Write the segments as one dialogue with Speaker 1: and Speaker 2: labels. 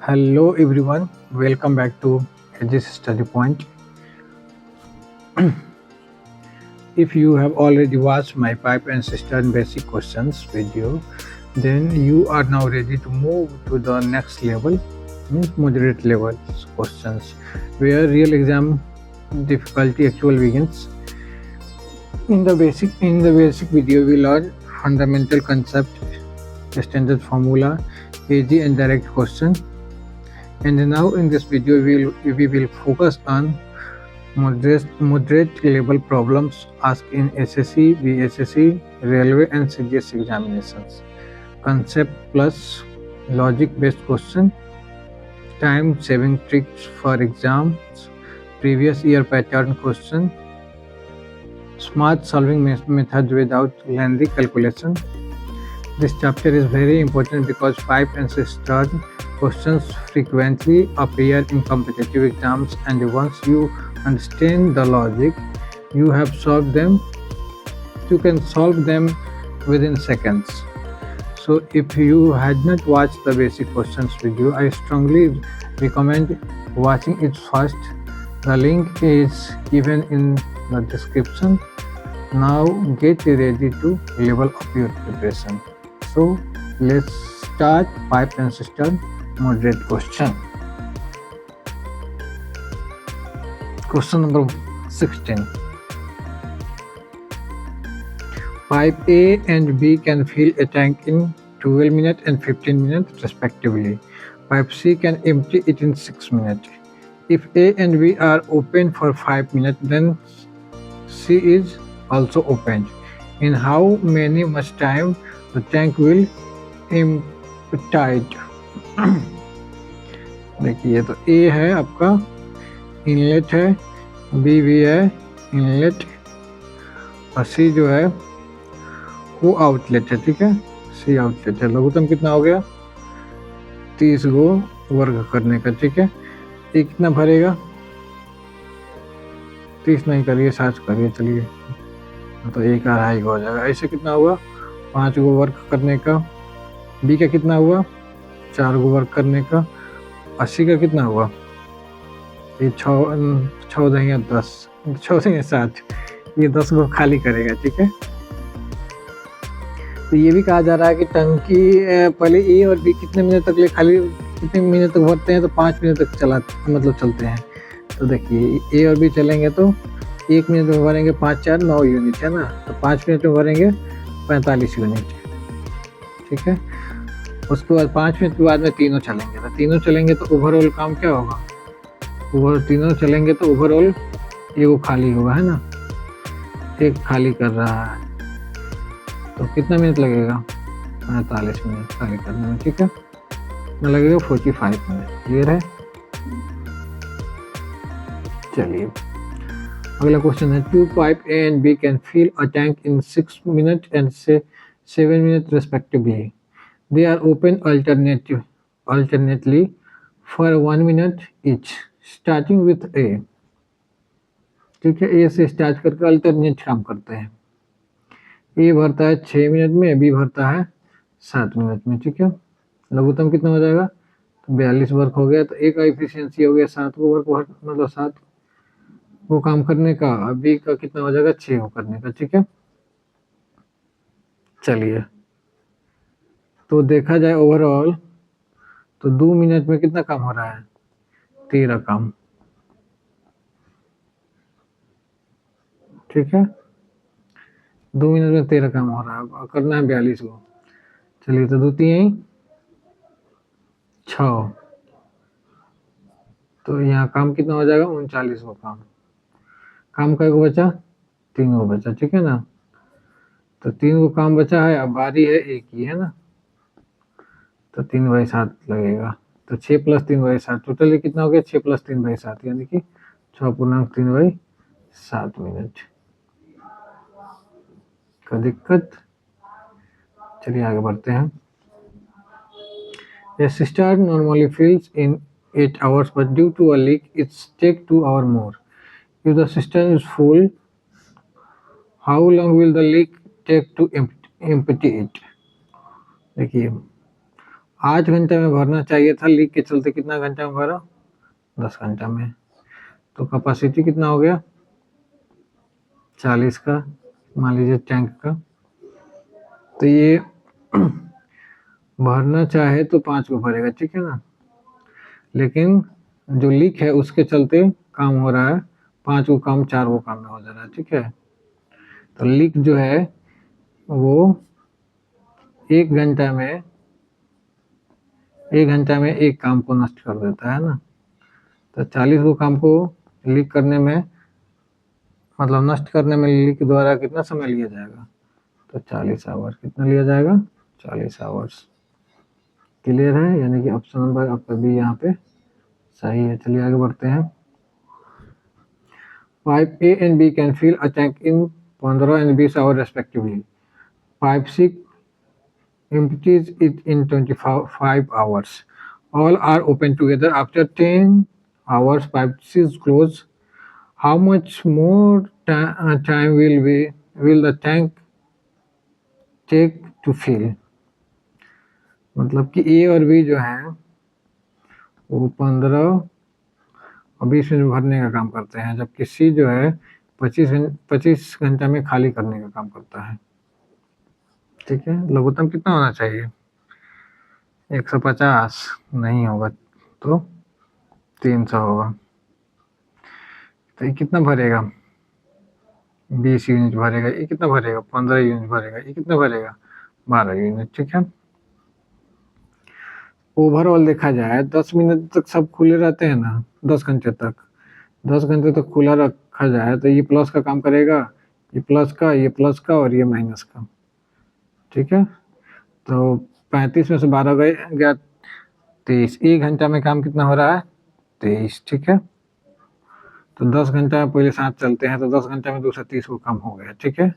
Speaker 1: Hello everyone, welcome back to Edge's Study Point. If you have already watched my pipe and cistern basic questions video, then you are now ready to move to the next level, means moderate level questions, where real exam difficulty actually begins. In the basic video, we learn fundamental concept, standard formula, easy and direct question. And now in this video we will focus on moderate level problems asked in SSC, BSSC, Railway and CGS examinations. Concept plus logic based question, time saving tricks for exams, previous year pattern question, smart solving method without lengthy calculation. This chapter is very important because pipe and cistern questions frequently appear in competitive exams, and once you understand the logic, you can solve them within seconds. So if you had not watched the basic questions video, I strongly recommend watching it first. The link is given in the description. Now get ready to level up your preparation. So let's start pipe and cistern moderate question. Question number 16. Pipe A and B can fill a tank in 12 minutes and 15 minutes respectively. Pipe C can empty it in 6 minutes. If A and B are open for 5 minutes, then C is also opened. In how much time the tank will empty? देखिए, तो A है आपका inlet है, B भी है inlet, और C जो है वो आउटलेट है. ठीक है, C आउटलेट है. लघुत्तम कितना हो गया? 30 को वर्ग करने का. ठीक है, ये कितना भरेगा? 30 नहीं करिए, 60 करिए. चलिए, तो 1 2.5 हो जाएगा. ऐसे कितना हुआ? 5 को वर्ग करने का. B का कितना हुआ? 4 को वर्ग करने का. 80 का कितना हुआ? ये 6 देंगे 10, 6 देंगे 60, ये 10 को खाली करेगा. ठीक है, तो ये भी कहा जा रहा है कि टंकी पहले A और B कितने मिनट तक खाली, कितने मिनट तक भरते हैं? तो 5 मिनट तक चलते हैं. तो देखिए, A और B चलेंगे तो 1 मिनट में भरेंगे 5 4 9 यूनिट है ना, तो 5 मिनट में भरेंगे 45 यूनिट. ठीक है, उसके बाद 5 मिनट के बाद में तीनों चलेंगे, तो तीनों चलेंगे तो ओवरऑल काम क्या होगा? तीनों चलेंगे तो ओवरऑल ये खाली होगा, है ना. एक खाली कर रहा है, तो कितना मिनट लगेगा? 45 मिनट खाली करने में. ठीक है, में लगेगा 45 मिनट. क्लियर है? चलिए, अगला क्वेश्चन है. 2 pipe A and B can fill a tank in 6 minutes and 7 minutes respectively. They are open alternately for 1 minute each, starting with A. ठीक है, A से स्टार्ट करके अल्टरनेट काम करते हैं. A भरता है 6 मिनट में, B भरता है 7 मिनट में. ठीक है, लघुत्तम कितना हो जाएगा? तो 42 वर्क हो गया. तो A का इफिशियंसी हो गया 7 को वर्क, मतलब 7 को काम करने का. B का कितना हो जाएगा? 6 को करने का. ठीक है, चलिए, तो देखा जाए ओवरऑल तो 2 मिनट में कितना काम हो रहा है? 13 काम. ठीक है, 2 मिनट में 13 काम हो रहा है, करना है 42 को. चलिए, तो 2 3 6, तो यहाँ काम कितना हो जाएगा? 39 को काम का बचा? 3 को बचा. ठीक है ना, तो 3 को काम बचा है. अब बारी है एक ही, है ना, तो 3/7 लगेगा. तो 6 + 3/7 टोटली कितना हो गया? 6 + 3/7 यानी कि 6.3/7 मिनट. का दिक्कत? चलिए आगे बढ़ते हैं. A cistern normally fills in 8 hours, but due to a leak, it takes 2 hours more. If the cistern is full, how long will the leak take to empty it? देखिए, 8 घंटे में भरना चाहिए था, लीक के चलते कितना घंटा में भरा? 10 घंटा में। तो कैपेसिटी कितना हो गया? 40 का मान लीजिए टैंक का। तो ये भरना चाहे तो 5 को भरेगा, ठीक है ना, लेकिन जो लीक है उसके चलते काम हो रहा है 5 को काम 4 को काम में हो जा रहा है, ठीक है। तो लीक जो है वो 1 घंटा में एक काम को नष्ट कर देता है ना। तो 40 को काम को लीक करने में, मतलब नष्ट करने में लीक द्वारा कितना समय लिया जाएगा? तो 40 आवर्स। कितना लिया जाएगा? 40 आवर्स। क्लियर है? यानी कि ऑप्शन नंबर आपका बी यहाँ पे सही है। चलिए आगे बढ़ते हैं। Pipe A and B can fill a tank in 15 and 20 hours respectively. Pipe C empties it in 25 hours. All are open together. After 10 hours, pipe C is closed. How much more time will the tank take to fill? मतलब कि ए और B जो है वो 15 और 20 minute भरने का काम करते हैं, जबकि सी जो है 25 घंटा में खाली करने का काम करता है, ठीक है। लघुत्तम कितना होना चाहिए? 150 नहीं होगा तो 300 होगा। तो ये कितना भरेगा? 20 यूनिट भरेगा। ये कितना भरेगा? 15 यूनिट भरेगा। ये कितना भरेगा? 12 यूनिट, ठीक है। ओवरऑल देखा जाए 10 मिनट तक सब खुले रहते हैं ना, 10 घंटे तक, 10 घंटे तक खुला रखा जाए तो ये प्लस का काम करेगा, ये प्लस का, ये प्लस का और ये माइनस का, ठीक है। तो 35 में से 12 गया 23। 1 घंटा में काम कितना हो रहा है? 23, ठीक है। तो 10 घंटा में पहले 7 चलते हैं, तो 10 घंटा में 230 को कम हो गया, ठीक है।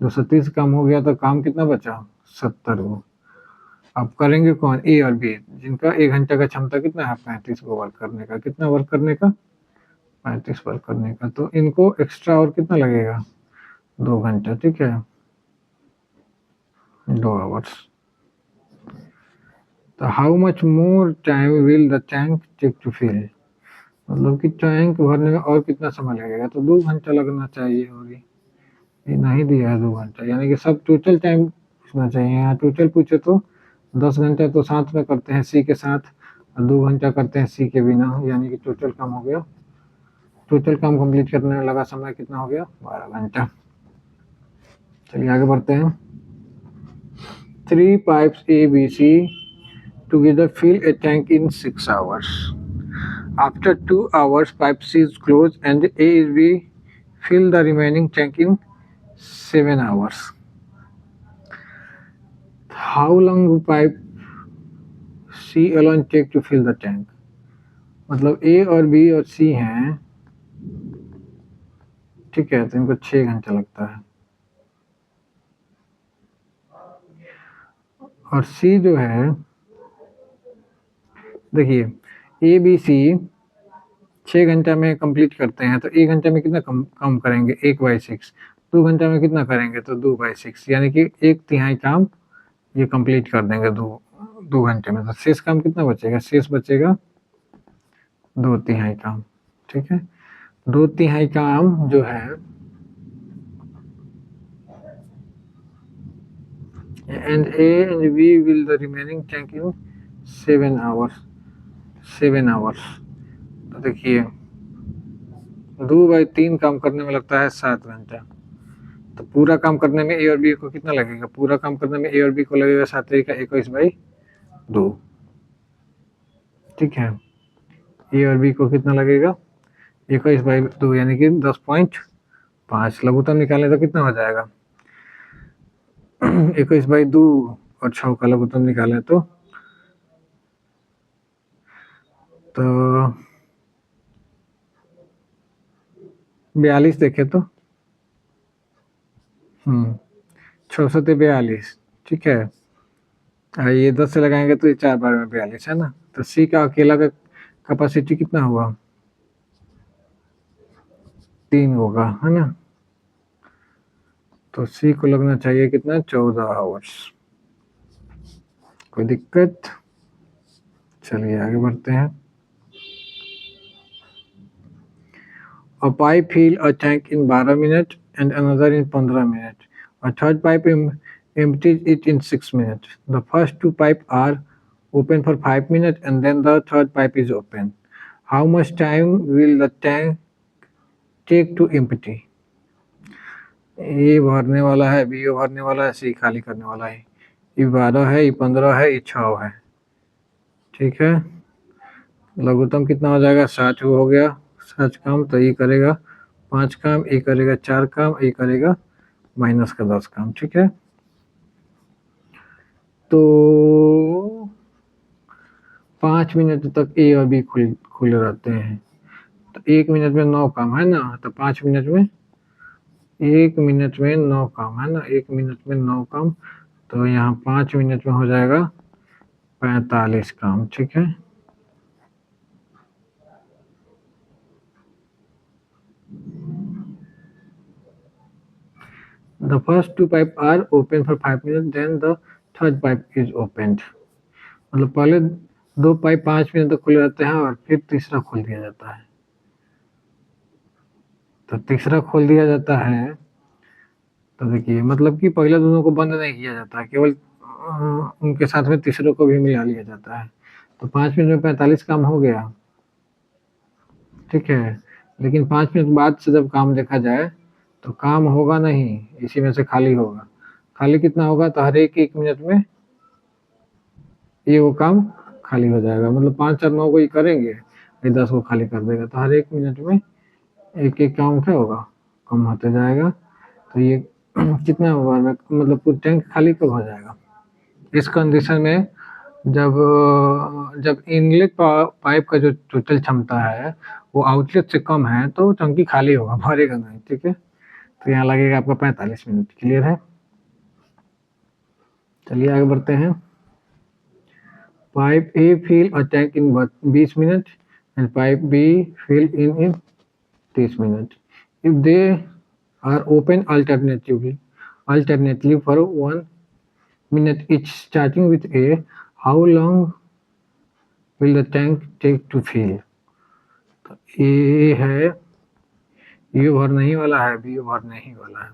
Speaker 1: 230 कम हो गया तो काम कितना बचा? 70 को। अब करेंगे कौन? ए और बी, जिनका 1 घंटा का क्षमता कितना है? 35 को वर्क करने का। कितना वर्क करने का? 35 वर्क करने का। तो इनको एक्स्ट्रा और कितना लगेगा? 2 घंटा, ठीक है, 2 आवर्स। तो how much more time will the tank take to fill? मतलब कि टैंक भरने में और कितना समय लगेगा? तो 2 घंटा लगना चाहिए। और ये नहीं दिया है 2 घंटा, यानी कि सब टोटल टाइम पूछना चाहिए। यहाँ टोटल पूछे तो 10 घंटा तो साथ में करते हैं सी के साथ, और 2 घंटा करते हैं सी के बिना, यानी कि टोटल काम हो गया। टोटल काम कंप्लीट करने में लगा समय कितना हो गया? 12 घंटा। चलिए आगे बढ़ते हैं। 3 pipes A, B, C together fill a tank in 6 hours. After 2 hours, pipe C is closed and A and B fill the remaining tank in 7 hours. How long will pipe C alone take to fill the tank? मतलब A और B और C हैं, ठीक है, तो इनको 6 घंटा लगता है। और C जो है, देखिए A B C 6 घंटा में कंप्लीट करते हैं, तो 1 घंटे में कितना कम करेंगे? 1/6। 2 घंटा में कितना करेंगे? तो 2/6, यानी कि 1/3 काम ये कंप्लीट कर देंगे 2 घंटे में। तो शेष काम कितना बचेगा? शेष बचेगा 2/3 काम, ठीक है। 2/3 काम जो है, and A and B will the remaining tank in 7 hours। 7 hours. तो देखिए 2/3 काम करने में लगता है 7 घंटा। तो पूरा काम करने में ए और बी को कितना लगेगा? पूरा काम करने में ए और बी को लगेगा 7×21/2, ठीक है। ए और बी को कितना लगेगा? 21/2, यानी कि 10.5। लघुत्तम निकालने तो कितना हो जाएगा? 21/2 और 6 का लघुत्तम निकालें तो 42 देखे तो 642, ठीक है। ये 10 से लगाएंगे तो ये 4 बार में 42 है ना। तो सी का अकेला का कैपेसिटी कितना हुआ? 3 होगा, है ना। तो सी को लगना चाहिए कितना? 14 आवर्स। कोई दिक्कत? चलिए आगे बढ़ते हैं। A pipe fill a tank in 12 minutes and another in 15 minutes. A third pipe empties it in 6 minutes. The first two pipes are open for 5 minutes and then the third pipe is open. How much time will the tank take to empty? ए भरने वाला है, B भरने वाला है, सी खाली करने वाला है। ये 12 है, ये 15 है, ये 6 है। ठीक है, लघुत्तम कितना हो जाएगा? 7 हो गया। 7 काम तो ये करेगा 5 काम, ये करेगा 4 काम, ये करेगा माइनस का 10 काम। ठीक है, तो 5 मिनट तक ए और बी खुले रहते हैं, तो 1 मिनट में 9 काम है ना, तो 5 मिनट में 1 मिनट में 9 काम है ना, 1 मिनट में 9 काम, तो यहाँ 5 मिनट में हो जाएगा 45 काम। ठीक है, The first two pipes are open for 5 minutes, then the third pipe is opened. मतलब पहले 2 पाइप 5 मिनट तक खुले रहते हैं और फिर तीसरा खोल दिया जाता है। तो तीसरा खोल दिया जाता है, तो देखिए मतलब कि पहले दोनों को बंद नहीं किया जाता है, केवल उनके साथ में तीसरे को भी मिला लिया जाता है। तो 5 मिनट में 45 काम हो गया। ठीक है, लेकिन 5 मिनट बाद से जब काम देखा जाए तो काम होगा नहीं, इसी में से खाली होगा। खाली कितना होगा? तो हर एक मिनट में ये वो काम खाली हो जाएगा। मतलब 5 4 9 को ये करेंगे, ये 10 को खाली कर देगा। तो हर एक मिनट में एक काम क्या होगा? कम होते जाएगा। तो ये कितना होगा? मतलब पूरा टैंक खाली कब हो जाएगा? इस कंडीशन में जब इनलेट पाइप का जो टोटल क्षमता है वो आउटलेट से कम है तो टंकी खाली होगा, भरेगा नहीं। ठीक है, तो यहाँ लगेगा आपका 45 मिनट। क्लियर है? चलिए आगे बढ़ते हैं। Pipe A fill a tank in 20 minute and pipe B fill in 30 minute. If they are open alternately for 1 minute each starting with A, how long will the tank take to fill? तो ए है, ये भरने ही वाला है, B भरने ही वाला है।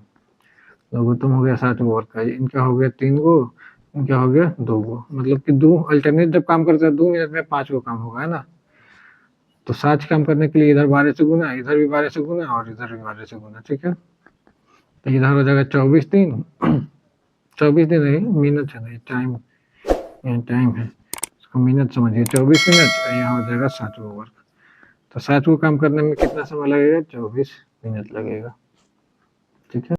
Speaker 1: लघुत्तम हो गया 7 ओवर का, इनका हो गया 3 गो, इनका हो गया 2 गो। मतलब कि 2 अल्टरनेट जब काम करता है 2 मिनट में 5 गो काम होगा, है ना। तो 7 काम करने के लिए इधर 12 से गुना, इधर भी 12 से गुना और इधर भी 12 से गुना। ठीक है, तो इधर हो जाएगा 24 दिन 24 दिन नहीं, मिनट है नहीं, टाइम, यहाँ टाइम है, इसको मिनट समझिए। 24 मिनट, यहाँ हो जाएगा 7 ओवर। तो 7 को काम करने में कितना समय लगेगा? 24 मिनट लगेगा। ठीक है।